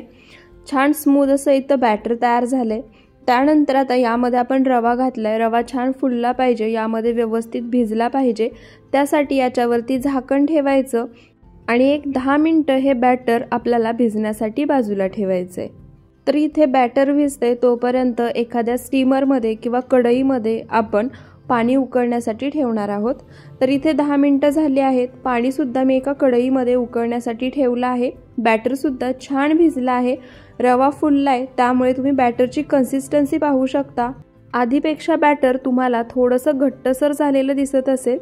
छान स्मूथ असं इथं बॅटर तयार झाले। त्यानंतर आता यामध्ये आपण रवा घातलाय, रवा छान फुलला पाहिजे, यामध्ये व्यवस्थित भिजला पाहिजे। त्यासाठी याच्यावरती झाकण ठेवायचं आणि एक 10 मिनिटं हे बॅटर आपल्याला भिजण्यासाठी बाजूला ठेवायचे। तर इथे बॅटर भिजते तोपर्यंत एखाद्या स्टीमरमध्ये किंवा कढईमध्ये आपण पाणी उकळण्यासाठी ठेवणार आहोत। तर इथे 10 मिनिटं झाली आहेत, पाणी सुद्धा मी एका कढईमध्ये उकळण्यासाठी ठेवलं आहे। बॅटर सुद्धा छान भिजला आहे, रवा फुललाय, त्यामुळे तुम्ही बॅटरची कन्सिस्टन्सी पाहू शकता। आधीपेक्षा बॅटर तुम्हाला थोडंसं घट्टसर झालेलं दिसत असेल।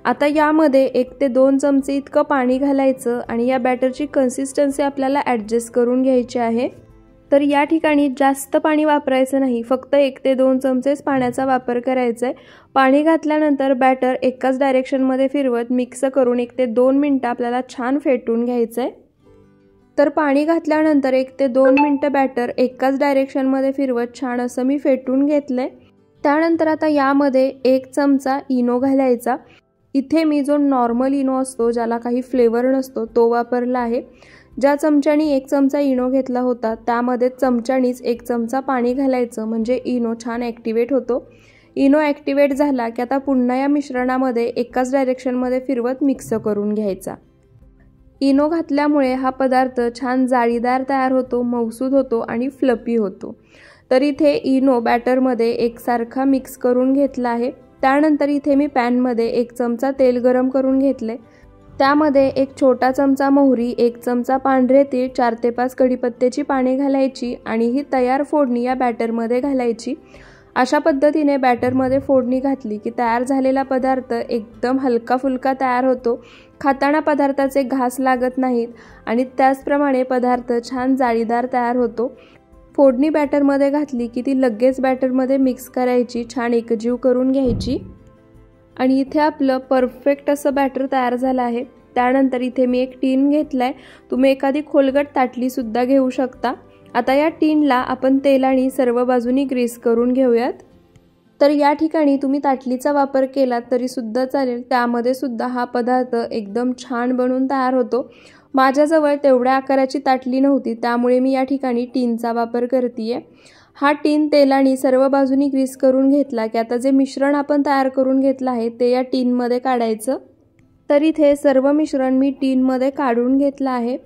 आता यामध्ये 1 ते 2 चमचे इतकं पाणी घालायचं आणि या बॅटरची कन्सिस्टन्सी आपल्याला ॲडजस्ट करून घ्यायची आहे। तर या ठिकाणी जास्त पाणी वापरायचं नाही, फक्त 1 ते 2 चमचेच पाण्याचा वापर करायचा आहे। पाणी घातल्यानंतर बॅटर एकाच डायरेक्शनमध्ये फिरवत मिक्स करून 1 ते 2 मिनिटं आपल्याला छान फेटून घ्यायचं आहे। तर पाणी घातल्यानंतर 1 ते 2 मिनिटं बॅटर एकाच डायरेक्शनमध्ये फिरवत छान असं मी फेटून घेतलंय। त्यानंतर आता यामध्ये 1 चमचा इनो घालायचा। इथे मी जो नॉर्मल इनो असतो, ज्याला काही फ्लेवर नसतो, तो वापरला आहे। ज्या चमच्यानी 1 चमचा इनो घेतला होता त्यामध्ये चमच्यानीच 1 चमचा पाणी घालायचं, म्हणजे इनो छान ॲक्टिवेट होतो। इनो ॲक्टिवेट झाला की आता पुन्हा या मिश्रणामध्ये एकाच डायरेक्शनमध्ये फिरवत मिक्स करून घ्यायचा। इनो घातल्यामुळे हा पदार्थ छान जाळीदार तयार होतो, मऊसूद होतो आणि फ्लफी होतो। तर इथे इनो बॅटरमध्ये एकसारखा मिक्स करून घेतला आहे। त्यानंतर इथे मी पॅनमध्ये 1 चमचा तेल गरम करून घेतले, त्यामध्ये 1 छोटा चमचा मोहरी, 1 चमचा पांढरे तीळ, 4 ते 5 कढीपत्त्याची पाने घालायची आणि ही तयार फोडणी या बॅटरमध्ये घालायची। अशा पद्धतीने बॅटरमध्ये फोडणी घातली की तयार झालेला पदार्थ एकदम हलका फुलका तयार होतो, खाताना पदार्थाचे घास लागत नाहीत आणि त्याचप्रमाणे पदार्थ छान जाळीदार तयार होतो। फोडणी बॅटरमध्ये घातली की ती लगेच बॅटरमध्ये मिक्स करायची, छान एकजीव करून घ्यायची आणि इथे आपलं परफेक्ट असं बॅटर तयार झालं आहे। त्यानंतर इथे मी एक टीन घेतलाय, तुम्ही एखादी खोलगट ताटली सुद्धा घेऊ शकता। आता या टीनला आपण तेलाने सर्व बाजूनी ग्रीस करून घेऊयात। तर या ठिकाणी तुम्ही ताटलीचा वापर केला तरी सुद्धा चालेल, त्यामध्ये सुद्धा हा पदार्थ एकदम छान बनून तयार होतो। माझ्याजवळ तेवढ्या आकाराची ताटली नव्हती, त्यामुळे मी या ठिकाणी टीनचा वापर करतेय। हा टीन तेलाने सर्व बाजूनी ग्रीस करून घेतला की आता जे मिश्रण आपण तयार करून घेतलं आहे ते या टीनमध्ये काढायचं। तर इथे सर्व मिश्रण मी टीनमध्ये काढून घेतलं आहे।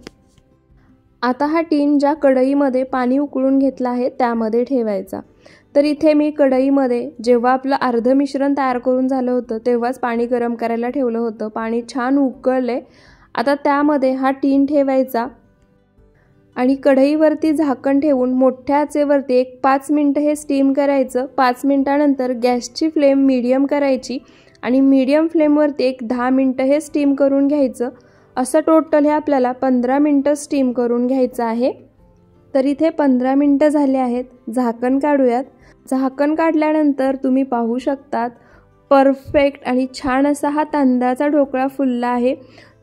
आता हा टीन ज्या कढईमध्ये पाणी उकळून घेतलं आहे त्यामध्ये ठेवायचा। तर इथे मी कढईमध्ये जेव्हा आपलं अर्ध मिश्रण तयार करून झालं होतं तेव्हाच पाणी गरम करायला ठेवलं होतं, पाणी छान उकळले। आता त्यामध्ये हा टीन ठेवायचा आणि कढईवरती झाकण ठेवून मोठ्या आचेवरती एक 5 मिनिटं हे स्टीम करायचं। 5 मिनिटानंतर गॅसची फ्लेम मीडियम करायची आणि मीडियम फ्लेमवरती एक 10 मिनिटं हे स्टीम करून घ्यायचं। असं टोटल हे आपल्याला 15 मिनिटं स्टीम करून घ्यायचं आहे। तर इथे 15 मिनिटं झाले आहेत, झाकण काढूयात। झाकण काढल्यानंतर तुम्ही पाहू शकतात परफेक्ट आणि छान असा हा तांदळाचा ढोकळा फुलला आहे।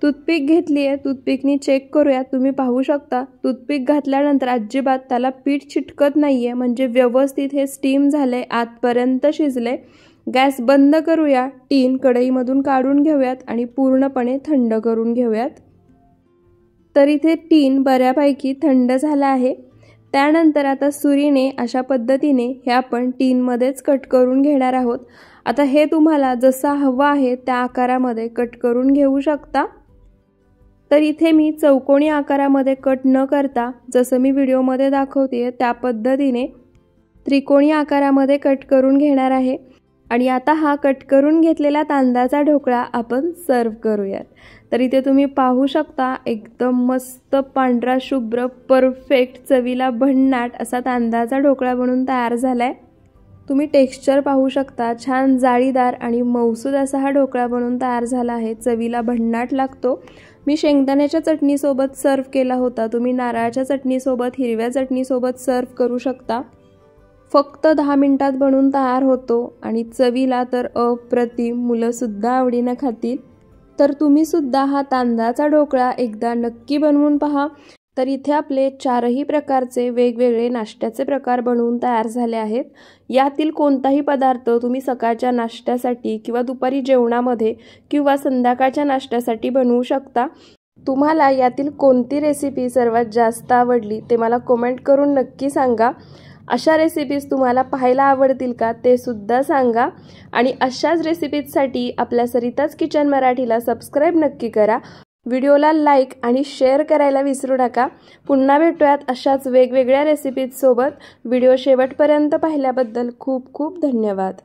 टूथपिक घेतली आहे, टूथपिकनी चेक करूया। तुम्ही पाहू शकता टूथपिक घातल्यानंतर अजिबात त्याला पीठ चिटकत नाहीये, म्हणजे व्यवस्थित हे स्टीम झाले, आतपर्यंत शिजले। गॅस बंद करूया, टीन कढईमधून काढून घेऊयात आणि पूर्णपणे थंड करून घेऊयात। तर इथे टीन बऱ्यापैकी थंड झाला आहे। त्यानंतर आता सुरीने अशा पद्धतीने हे आपण टीनमध्येच कट करून घेणार आहोत। आता हे तुम्हाला जसा हवा आहे त्या आकारामध्ये कट करून घेऊ शकता। तर इथे मी चौकोनी आकारामध्ये कट न करता जसं मी व्हिडिओमध्ये दाखवते त्या पद्धतीने त्रिकोणी आकारामध्ये कट करून घेणार आहे आणि आता हा कट करून घेतलेला तांदळाचा ढोकळा आपण सर्व करूयात। तर इथे तुम्ही पाहू शकता एकदम मस्त पांढरा शुभ्र परफेक्ट चवीला भन्नाट असा तांदळाचा ढोकळा बनून तयार झालाय। तुम्ही टेक्स्चर पाहू शकता, छान जाळीदार आणि मऊसूद असा हा ढोकळा बनून तयार झाला आहे। चवीला भन्नाट लागतो। मी शेंगदाण्याच्या चटणीसोबत सर्व केला होता, तुम्ही नारळाच्या चटणीसोबत, हिरव्या चटणीसोबत सर्व करू शकता। फक्त 10 मिनिटात बनून तयार होतो आणि चवीला तर अप्रतिम, मुलंसुद्धा आवडीनं खातील। तर तुम्ही सुद्धा हा तांदळाचा ढोकळा एकदा नक्की बनवून पहा। तर इथे आपले 4ही प्रकारचे वेगवेगळे नाश्त्याचे प्रकार बनवून तयार झाले आहेत। यातील कोणताही पदार्थ तुम्ही सकाळच्या नाश्त्यासाठी किंवा दुपारी जेवणामध्ये किंवा संध्याकाळच्या नाश्त्यासाठी बनवू शकता। तुम्हाला यातील कोणती रेसिपी सर्वात जास्त आवडली ते मला कमेंट करून नक्की सांगा। अशा रेसिपीज तुम्हाला पाहायला आवडतील का ते सुद्धा सांगा आणि अशाच रेसिपीजसाठी आपल्या सरिताज किचन मराठीला सबस्क्राइब नक्की करा। व्हिडिओला लाईक आणि शेअर करायला विसरू नका। पुन्हा भेटूयात अशाच वेगवेगळ्या रेसिपीज सोबत। व्हिडिओ शेवटपर्यंत पाहिल्याबद्दल खूप खूप धन्यवाद।